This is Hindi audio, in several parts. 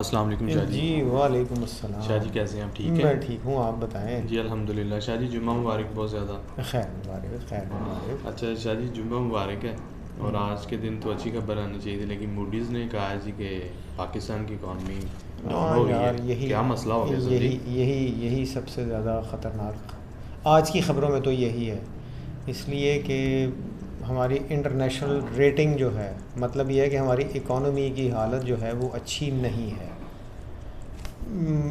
अस्सलाम वालेकुम शाह जी। जी वालेकुम अस्सलाम। शाह जी कैसे हैं आप? ठीक मैं हैं ठीक हूँ, आप बताएं। जी, अल्हम्दुलिल्लाह। शाह जी जुम्मा मुबारक बहुत ज़्यादा। खैर मुबारक, खैर मुबारक। अच्छा शाह जी, जुम्मा मुबारक है। और हम्म। आज के दिन तो अच्छी खबर आनी चाहिए थी, लेकिन मूडीज़ ने कहा है जी कि पाकिस्तान की इकॉनमी डाउन हाँ हो गई है। यार, यही क्या मसला हो गया सर जी? यही यही यही सबसे ज़्यादा ख़तरनाक आज की ख़बरों में तो यही है। इसलिए कि हमारी इंटरनेशनल रेटिंग जो है, मतलब ये है कि हमारी इकॉनमी की हालत जो है वो अच्छी नहीं है।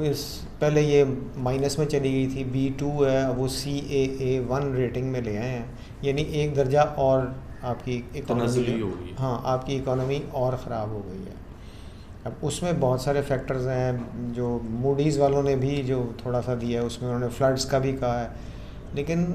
इस पहले ये माइनस में चली गई थी, B2 है, अब वो CAA1 रेटिंग में ले आए हैं। यानी एक दर्जा और आपकी इकॉनमी जो, तनज़ली हो गई है। हाँ, आपकी इकॉनमी और ख़राब हो गई है। अब उसमें बहुत सारे फैक्टर्स हैं जो मूडीज़ वालों ने भी जो थोड़ा सा दिया है, उसमें उन्होंने फ्लड्स का भी कहा है। लेकिन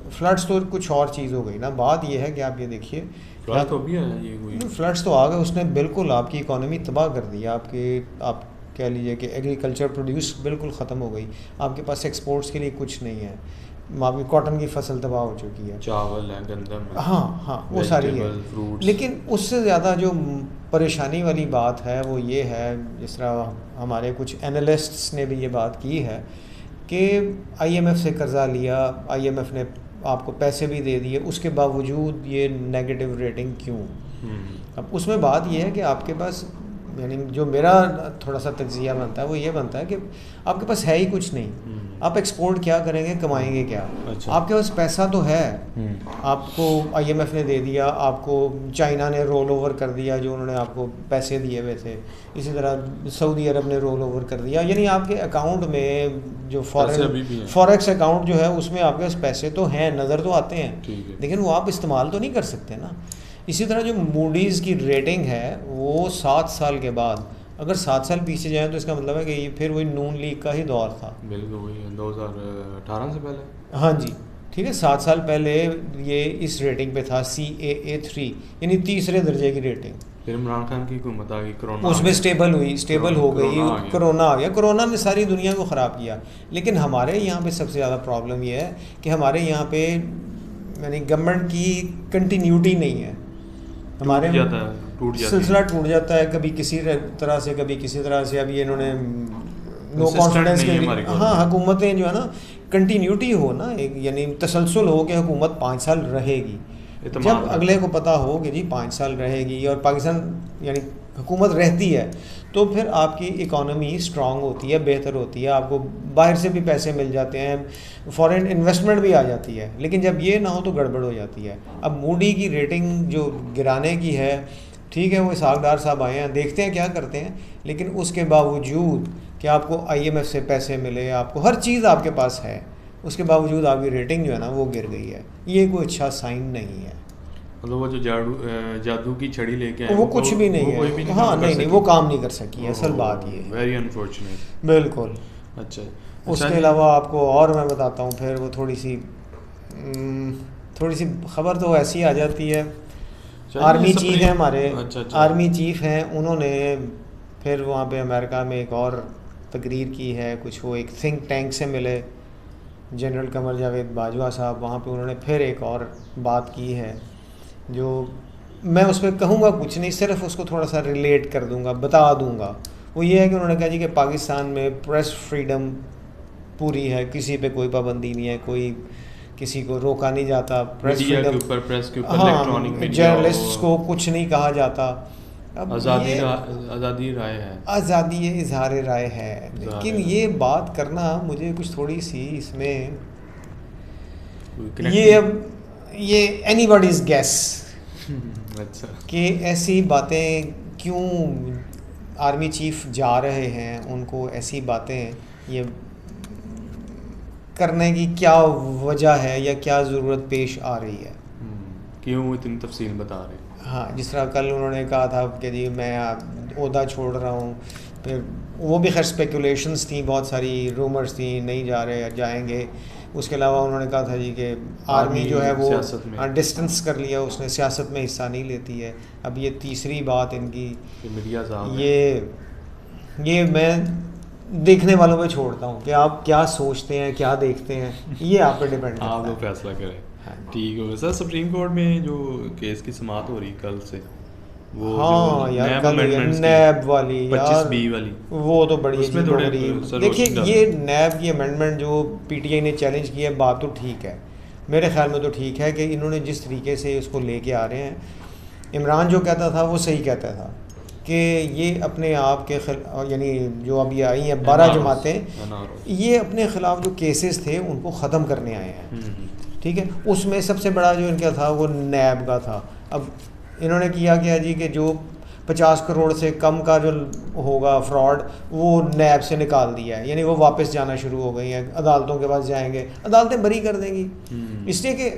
फ्लड्स तो कुछ और चीज़ हो गई ना। बात यह है कि आप ये देखिए कि फ्लड आप, तो भी है ये कोई? फ्लड्स तो आ गए, उसने बिल्कुल आपकी इकॉनमी तबाह कर दी। आपके आप कह लीजिए कि एग्रीकल्चर प्रोड्यूस बिल्कुल ख़त्म हो गई। आपके पास एक्सपोर्ट्स के लिए कुछ नहीं है। आपकी कॉटन की फसल तबाह हो चुकी है। चावल है, गंदम है, हाँ हाँ, वो सारी है। Vegetable, fruits. लेकिन उससे ज़्यादा जो परेशानी वाली बात है वो ये है, जिस तरह हमारे कुछ एनालिस्ट्स ने भी ये बात की है कि IMF से कर्ज़ा लिया, IMF ने आपको पैसे भी दे दिए, उसके बावजूद ये नेगेटिव रेटिंग क्यों? हम्म। अब उसमें बात ये है कि आपके पास, यानी जो मेरा थोड़ा सा तज्जिया बनता है वो ये बनता है कि आपके पास है ही कुछ नहीं। आप एक्सपोर्ट क्या करेंगे, कमाएंगे क्या? अच्छा। आपके पास पैसा तो है, हम्म। आपको IMF ने दे दिया, आपको चाइना ने रोल ओवर कर दिया जो उन्होंने आपको पैसे दिए हुए थे, इसी तरह सऊदी अरब ने रोल ओवर कर दिया। यानी आपके अकाउंट में जो पैसे फॉरेन अभी भी हैं। फॉरेक्स अकाउंट जो है उसमें आपके पास पैसे तो हैं, नज़र तो आते हैं, ठीक है। लेकिन वो आप इस्तेमाल तो नहीं कर सकते ना। इसी तरह जो मूडीज़ की रेटिंग है वो 7 साल के बाद, अगर 7 साल पीछे जाएँ तो इसका मतलब है कि ये फिर वही नून लीग का ही दौर था। बिल्कुल वही 2018 से पहले। हाँ जी, ठीक है, 7 साल पहले ये इस रेटिंग पे था, CAA3, यानी तीसरे दर्जे की रेटिंग। फिर इमरान खान की हुकूमत आ गई, कोरोना आ उसमें गया। स्टेबल हुई, स्टेबल हो गई, कोरोना आ गया। कोरोना आ गया। कोरोना ने सारी दुनिया को ख़राब किया। लेकिन हमारे यहाँ पे सबसे ज़्यादा प्रॉब्लम ये है कि हमारे यहाँ पे यानी गवर्नमेंट की कंटिन्यूटी नहीं है। हमारे टूट जाती सिलसिला है। टूट जाता है, कभी किसी तरह से, कभी किसी तरह से। अभी इन्होंने नो कंसिस्टेंट कॉन्फिडेंस नहीं के है लिए, हमारी हाँ, गवर्नमेंट। हुकूमतें जो है ना, कंटिन्यूटी हो ना, एक यानी तसलसल हो कि हुकूमत 5 साल रहेगी। जब इत्मीनान है। अगले को पता हो कि जी 5 साल रहेगी और पाकिस्तान यानी हुकूमत रहती है, तो फिर आपकी इकॉनमी स्ट्रांग होती है, बेहतर होती है, आपको बाहर से भी पैसे मिल जाते हैं, फॉरेन इन्वेस्टमेंट भी आ जाती है। लेकिन जब ये ना हो तो गड़बड़ हो जाती है। अब मूडी की रेटिंग जो गिराने की है, ठीक है, वो इसहाकडार साहब आए हैं, देखते हैं क्या करते हैं। लेकिन उसके बावजूद कि आपको IMF से पैसे मिले, आपको हर चीज़ आपके पास है, उसके बावजूद आपकी रेटिंग जो है ना वो गिर गई है। ये कोई अच्छा साइन नहीं है। मतलब वो जो जादू की छड़ी लेके आए वो कुछ भी नहीं वो कोई भी है, नहीं हाँ, काम कर नहीं नहीं, सकी। वो काम नहीं कर सकी, असल बात ये है। Very unfortunate. बिल्कुल। अच्छा। अच्छा उसके जी। अलावा आपको और मैं बताता हूँ, फिर वो थोड़ी सी खबर तो ऐसी आ जाती है। चलिए आर्मी चीफ है सुप्रीम। हमारे, अच्छा अच्छा। आर्मी चीफ हैं, उन्होंने फिर वहाँ पे अमेरिका में एक और तकरीर की है। कुछ वो एक थिंक टैंक से मिले, जनरल कमर जावेद बाजवा साहब, वहाँ पे उन्होंने फिर एक और बात की है जो मैं उस पर कहूँगा कुछ नहीं, सिर्फ उसको थोड़ा सा रिलेट कर दूँगा, बता दूँगा। वो ये है कि उन्होंने कहा जी कि पाकिस्तान में प्रेस फ्रीडम पूरी है, किसी पे कोई पाबंदी नहीं है, कोई किसी को रोका नहीं जाता, प्रेस मीडिया के फ्रीडम, ऊपर, प्रेस के ऊपर, इलेक्ट्रॉनिक हाँ, मीडिया जर्नलिस्ट्स हो। को कुछ नहीं कहा जाता। अब ये आज़ादी राय है। आज़ादी है, इजहार राय है, इज़हार लेकिन राय। ये बात करना मुझे कुछ थोड़ी सी इसमें, कोई ये कनेक्टिंग। अब ये एनीबॉडीज गैस अच्छा। कि ऐसी बातें क्यों आर्मी चीफ जा रहे हैं, उनको ऐसी बातें ये करने की क्या वजह है या क्या ज़रूरत पेश आ रही है। क्यों इतनी तफसील बता रहे हैं? हाँ, जिस तरह कल उन्होंने कहा था कि जी मैं ओहदा छोड़ रहा हूँ, फिर वो भी खैर स्पेकुलेशंस थी, बहुत सारी रूमर्स थी, नहीं जा रहे जाएंगे। उसके अलावा उन्होंने कहा था जी कि आर्मी जो है वो सियासत में डिस्टेंस कर लिया, उसने सियासत में हिस्सा नहीं लेती है। अब ये तीसरी बात इनकी, कि मीडिया साहब है। ये मैं देखने वालों पे छोड़ता हूँ कि आप क्या सोचते हैं, क्या देखते हैं, ये आप पे डिपेंड आप करता लोग है। फैसला करें। हाँ जी। ठीक हो गया सर। सुप्रीम कोर्ट में जो केस की समाअत हो रही कल से, वो हाँ जो यार, नैब कल ये amendments थी, नैब वाली 25B यार, वाली, वो तो बड़ी उसमें अजीब थोड़े गरीब। सर देखिए रोस्टिंग ये नैब की अमेंडमेंट जो पीटीआई ने चैलेंज की है, बात तो ठीक है, मेरे ख्याल में तो ठीक है कि इन्होंने जिस तरीके से इसको लेके आ रहे हैं, इमरान जो कहता था वो सही कहता था कि ये अपने आप के यानी जो अभी आई हैं 12 जमातें, ये अपने ख़िलाफ़ जो केसेस थे उनको ख़त्म करने आए हैं, ठीक है। उसमें सबसे बड़ा जो इनका था वो नैब का था। अब इन्होंने किया क्या जी कि जो 50 करोड़ से कम का जो होगा फ्रॉड, वो नैब से निकाल दिया है, यानी वो वापस जाना शुरू हो गई हैं, अदालतों के पास जाएंगे, अदालतें बरी कर देंगी, इसलिए कि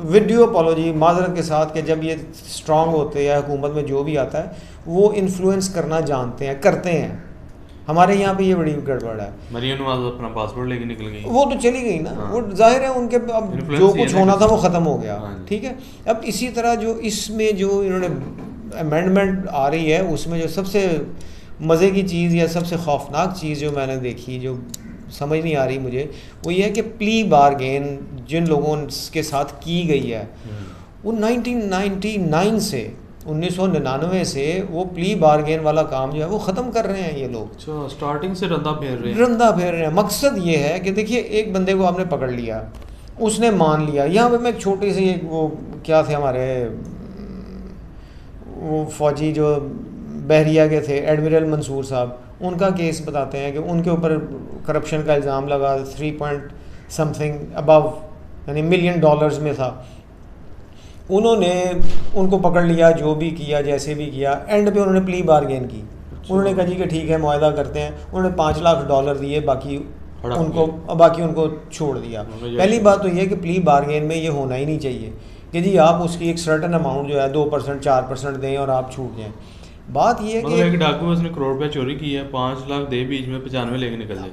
वीडियो अपॉलॉजी माजरत के साथ कि जब ये स्ट्रांग होते हैं, हुकूमत में जो भी आता है वो इन्फ्लुएंस करना जानते हैं, करते हैं। हमारे यहाँ पे ये बड़ी गड़बड़ है। मरियम नवाज अपना पासपोर्ट लेके निकल गई, वो तो चली गई ना, हाँ। वो जाहिर है उनके अब Influence जो ही है कुछ ना होना था किसी- वो ख़त्म हो गया, हाँ। ठीक है। अब इसी तरह जो इसमें जो इन्होंने अमेंडमेंट आ रही है, उसमें जो सबसे मज़े की चीज़ या सबसे खौफनाक चीज़ जो मैंने देखी, जो समझ नहीं आ रही मुझे, वो ये है कि प्ली बारगेन जिन लोगों के साथ की गई है, वो 1999 से 1999 से वो प्ली बारगेन वाला काम जो है वो ख़त्म कर रहे हैं ये लोग। अच्छा, स्टार्टिंग से रंदा फेर रहे हैं। रंदा फेर रहे हैं। मकसद ये है कि देखिए एक बंदे को आपने पकड़ लिया, उसने मान लिया। यहाँ पे मैं एक छोटी सी एक वो क्या थे हमारे वो फ़ौजी जो बहरिया के थे, एडमिरल मंसूर साहब, उनका केस बताते हैं कि उनके ऊपर करप्शन का इल्ज़ाम लगा, 3 अबव यानी $1 मिलियन में था। उन्होंने उनको पकड़ लिया, जो भी किया जैसे भी किया, एंड पे उन्होंने प्ली बारगेन की। उन्होंने कहा जी कि ठीक है मुआहदा करते हैं। उन्होंने $5 लाख दिए, बाकी उनको छोड़ दिया। पहली बात तो ये है कि प्ली बारगेन में ये होना ही नहीं चाहिए कि जी आप उसकी एक सर्टन अमाउंट जो है 2% 4% दें और आप छूट जाएं। बात ये है मतलब कि एक डाकू उसने करोड़ रुपया चोरी की है, 5 लाख दे, बीच में 95 लेके निकल जाए।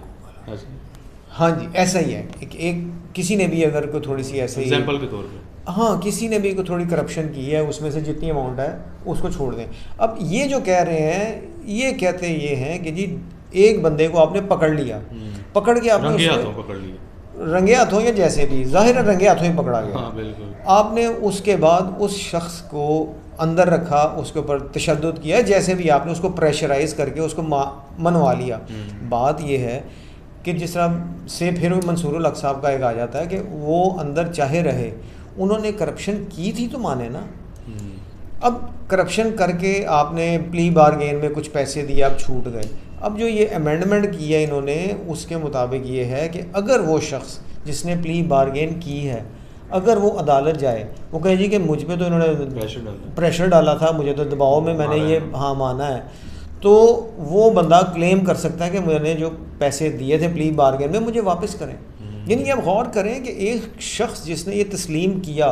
हाँ जी, ऐसा ही है। एक किसी ने भी अगर कोई थोड़ी सी ऐसे एग्जाम्पल के तौर पे, हाँ, किसी ने भी कोई थोड़ी करप्शन की है, उसमें से जितनी अमाउंट है उसको छोड़ दें। अब ये जो कह रहे हैं, ये कहते ये हैं कि जी एक बंदे को आपने पकड़ लिया, पकड़ के आपने रंगे हाथों पकड़ लिया, रंगे हाथों या जैसे भी, जाहिर है रंगे हाथों ही पकड़ा गया। हाँ बिल्कुल। आपने उसके बाद उस शख्स को अंदर रखा, उसके ऊपर तशद्दुद किया, जैसे भी आपने उसको प्रेशराइज करके उसको मनवा लिया। बात यह है कि जिस तरह से फिर मंसूरुल हक साहब का एक आ जाता है कि वो अंदर चाहे रहे, उन्होंने करप्शन की थी तो माने ना। अब करप्शन करके आपने प्ली बारगेन में कुछ पैसे दिए, आप छूट गए। अब जो ये अमेंडमेंट की है इन्होंने, उसके मुताबिक ये है कि अगर वो शख्स जिसने प्ली बारगेन की है, अगर वो अदालत जाए, वो कहे जी कि मुझ पे तो इन्होंने प्रेशर डाला था, मुझे तो दबाव में मैंने ये हाँ माना है, तो वो बंदा क्लेम कर सकता है कि मैंने जो पैसे दिए थे प्ली बारगेन में मुझे वापस करें। यानी आप गौर करें कि एक शख्स जिसने ये तस्लीम किया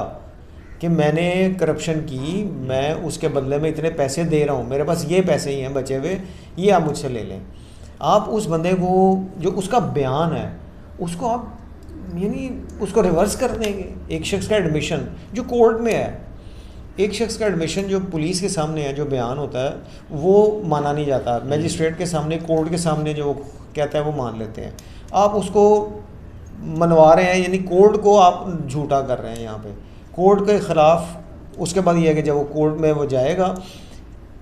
कि मैंने करप्शन की, मैं उसके बदले में इतने पैसे दे रहा हूँ, मेरे पास ये पैसे ही हैं बचे हुए, ये आप मुझसे ले लें। आप उस बंदे को जो उसका बयान है उसको आप यानी उसको रिवर्स कर देंगे। एक शख्स का एडमिशन जो कोर्ट में है, एक शख्स का एडमिशन जो पुलिस के सामने है, जो बयान होता है वो माना नहीं जाता। मैजिस्ट्रेट के सामने, कोर्ट के सामने जो कहता है वो मान लेते हैं। आप उसको मनवा रहे हैं, यानी कोर्ट को आप झूठा कर रहे हैं यहाँ पे, कोर्ट के ख़िलाफ़। उसके बाद ये है कि जब वो कोर्ट में वो जाएगा,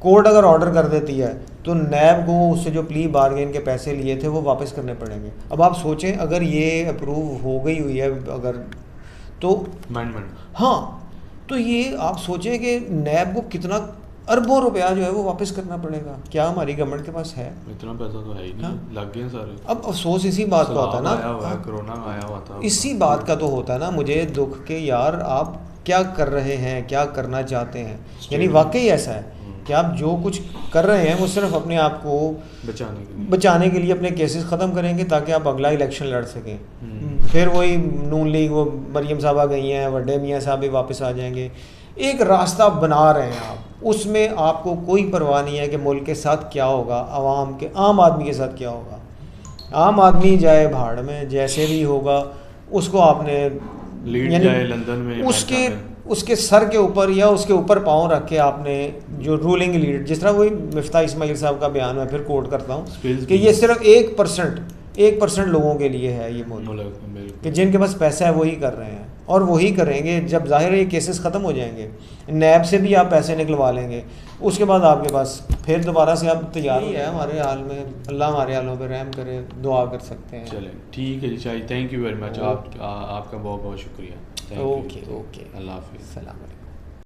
कोर्ट अगर ऑर्डर कर देती है तो नैब को उससे जो प्ली बारगेन के पैसे लिए थे वो वापस करने पड़ेंगे। अब आप सोचें अगर ये अप्रूव हो गई हुई है अगर, तो हाँ, तो ये आप सोचें कि नैब को कितना अरबों रुपया जो है वो वापस करना पड़ेगा। क्या हमारी गवर्नमेंट के पास है इतना पैसा? तो है ही नहीं। हाँ? लग गए सारे। अब अफसोस इसी बात का होता है ना, कोरोना आया हुआ था, इसी बात का तो होता है ना मुझे दुख के यार आप क्या कर रहे हैं, क्या करना चाहते हैं। यानी वाकई ऐसा है कि आप जो कुछ कर रहे हैं वो सिर्फ अपने आप को बचाने के लिए अपने केसेस ख़त्म करेंगे ताकि आप अगला इलेक्शन लड़ सकें। फिर वही नून लीग, वो मरियम साहबा गई हैं, वड्डे मियाँ साहब भी वापस आ जाएंगे। एक रास्ता बना रहे हैं आप, उसमें आपको कोई परवाह नहीं है कि मुल्क के साथ क्या होगा, आवाम के, आम आदमी के साथ क्या होगा। आम आदमी जाए भाड़ में, जैसे भी होगा उसको आपने लीड जाए लंदन में, उसके सर के ऊपर या उसके ऊपर पाँव रख के आपने जो रूलिंग लीड, जिस तरह वही मिफ्ता इस्माइल साहब का बयान है, फिर कोट करता हूँ कि ये सिर्फ 1% 1% लोगों के लिए है ये मुल्क, मुल्क में बिल्कुल। कि जिनके पास पैसा है वही कर रहे हैं और वही करेंगे। जब ज़ाहिर है ये केसेस ख़त्म हो जाएंगे, नैब से भी आप पैसे निकलवा लेंगे, उसके बाद आपके पास फिर दोबारा से आप तैयार ही है हमारे हाल में। अल्लाह हमारे हालों पे रहम करे, दुआ कर सकते हैं। चलें ठीक है जी Shahid, thank you very much, आपका बहुत बहुत शुक्रिया। ओके ओके, अल्लाह हाफिज़। सलाम अलैकुम।